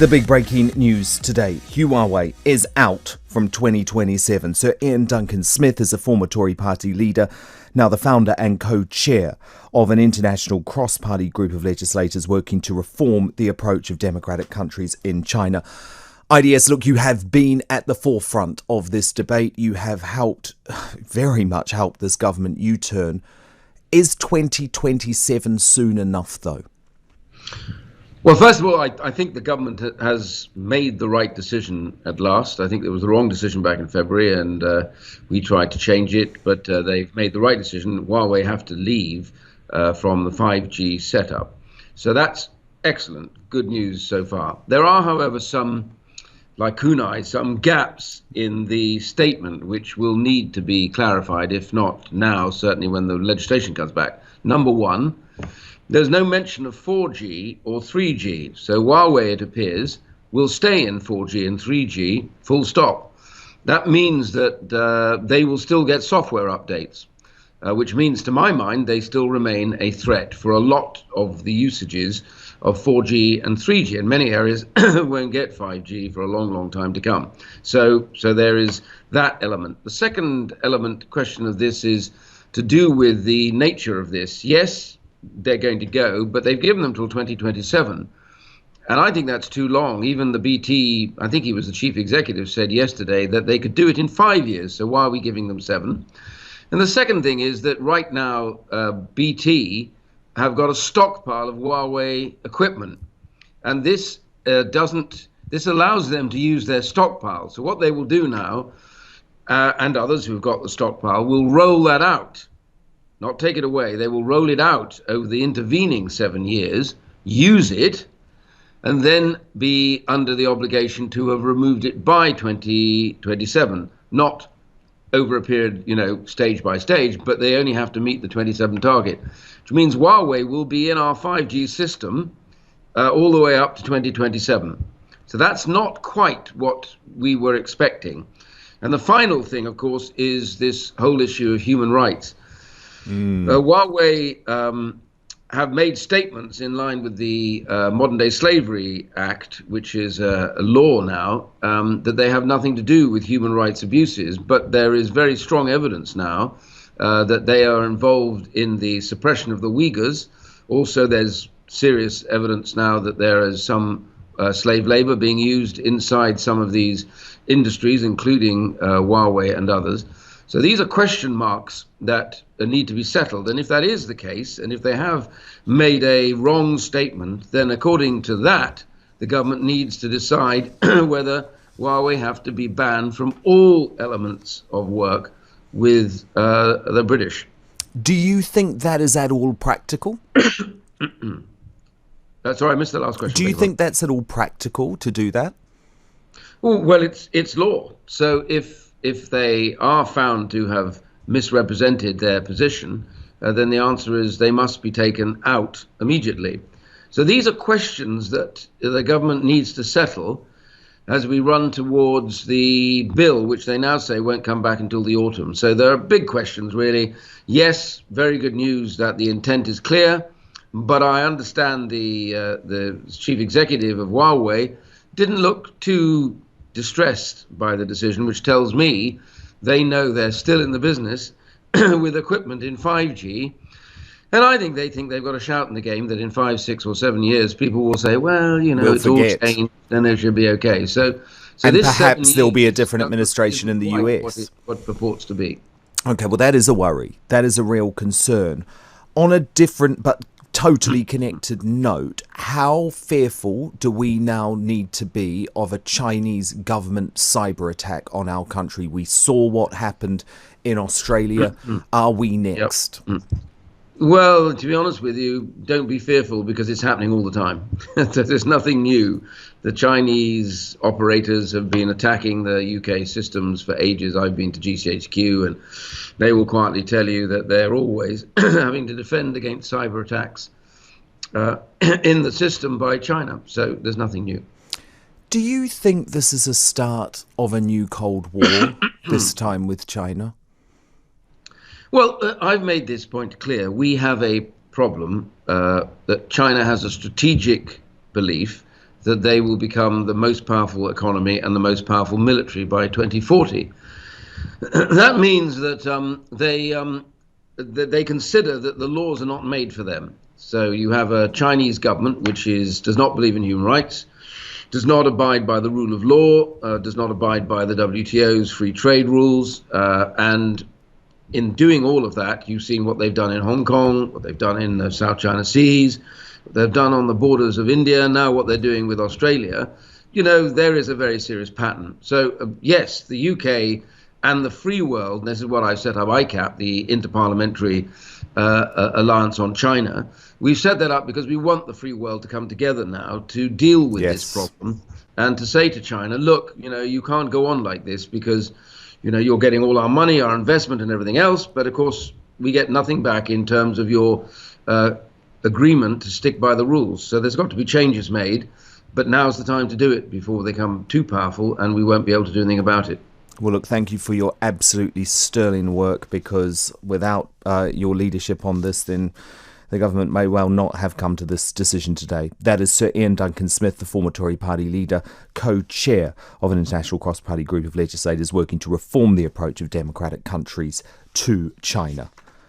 The big breaking news today. Huawei is out from 2027. Sir Iain Duncan Smith is a former Tory party leader, now the founder and co-chair of an international cross-party group of legislators working to reform the approach of democratic countries in China. IDS, look, you have been at the forefront of this debate. You have helped, very much helped this government U-turn. Is 2027 soon enough, though? Well, first of all, I think the government has made the right decision at last. I think it was the wrong decision back in February, and we tried to change it, but they've made the right decision. Huawei have to leave from the 5G setup. So that's excellent. Good news so far. There are, however, some lacunae, some gaps in the statement which will need to be clarified, if not now, certainly when the legislation comes back. Number one, there's no mention of 4G or 3G. So Huawei, it appears, will stay in 4G and 3G, full stop. That means that they will still get software updates, which means, to my mind, they still remain a threat for a lot of the usages of 4G and 3G. In many areas, won't get 5G for a long, long time to come. So there is that element. The second element question of this is to do with the nature of this. Yes, they're going to go, but they've given them till 2027. And I think that's too long. Even the BT, I think he was the chief executive, said yesterday that they could do it in 5 years. So why are we giving them 7? And the second thing is that right now, BT have got a stockpile of Huawei equipment. And this allows them to use their stockpile. So what they will do now, and others who've got the stockpile, will roll that out. Not take it away. They will roll it out over the intervening 7 years, use it, and then be under the obligation to have removed it by 2027, not over a period, stage by stage, but they only have to meet the 27 target, which means Huawei will be in our 5G system all the way up to 2027. So that's not quite what we were expecting. And the final thing, of course, is this whole issue of human rights. Huawei have made statements in line with the Modern Day Slavery Act, which is a law now, that they have nothing to do with human rights abuses. But there is very strong evidence now that they are involved in the suppression of the Uyghurs. Also, there's serious evidence now that there is some slave labor being used inside some of these industries, including Huawei and others. So these are question marks that need to be settled. And if that is the case, and if they have made a wrong statement, then according to that, the government needs to decide whether Huawei have to be banned from all elements of work with the British. Do you think that is at all practical? Sorry, I missed the last question. Do you think that's at all practical to do that? Well, it's law. So if they are found to have misrepresented their position, then the answer is they must be taken out immediately. So these are questions that the government needs to settle as we run towards the bill, which they now say won't come back until the autumn. So there are big questions, really. Yes, very good news that the intent is clear, but I understand the chief executive of Huawei didn't look too distressed by the decision, which tells me they know they're still in the business with equipment in 5G. And I think they think they've got a shout in the game that in 5, 6 or 7 years, people will say, well, it's all changed, then they should be okay. So and this perhaps there'll be a different administration in the US. What purports to be. Okay, well, that is a worry. That is a real concern. On a different but totally connected note, how fearful do we now need to be of a Chinese government cyber attack on our country? We saw what happened in Australia. Are we next? Yep. Well, to be honest with you, don't be fearful, because it's happening all the time. There's nothing new. The Chinese operators have been attacking the UK systems for ages. I've been to GCHQ, and they will quietly tell you that they're always having to defend against cyber attacks in the system by China. So there's nothing new. Do you think this is a start of a new Cold War, this time with China? Well, I've made this point clear. We have a problem that China has a strategic belief that they will become the most powerful economy and the most powerful military by 2040. That means that they consider that the laws are not made for them. So you have a Chinese government which does not believe in human rights, does not abide by the rule of law, does not abide by the WTO's free trade rules, and in doing all of that, you've seen what they've done in Hong Kong, what they've done in the South China Seas, what they've done on the borders of India, now what they're doing with Australia. There is a very serious pattern. So, yes, the UK and the free world, and this is what I've set up ICAP, the Interparliamentary Alliance on China. We've set that up because we want the free world to come together now to deal with this problem and to say to China, look, you can't go on like this because you're getting all our money, our investment and everything else. But of course, we get nothing back in terms of your agreement to stick by the rules. So there's got to be changes made. But now's the time to do it before they become too powerful and we won't be able to do anything about it. Well, look, thank you for your absolutely sterling work, because without your leadership on this, then the government may well not have come to this decision today. That is Sir Iain Duncan Smith, the former Tory party leader, co-chair of an international cross-party group of legislators working to reform the approach of democratic countries to China.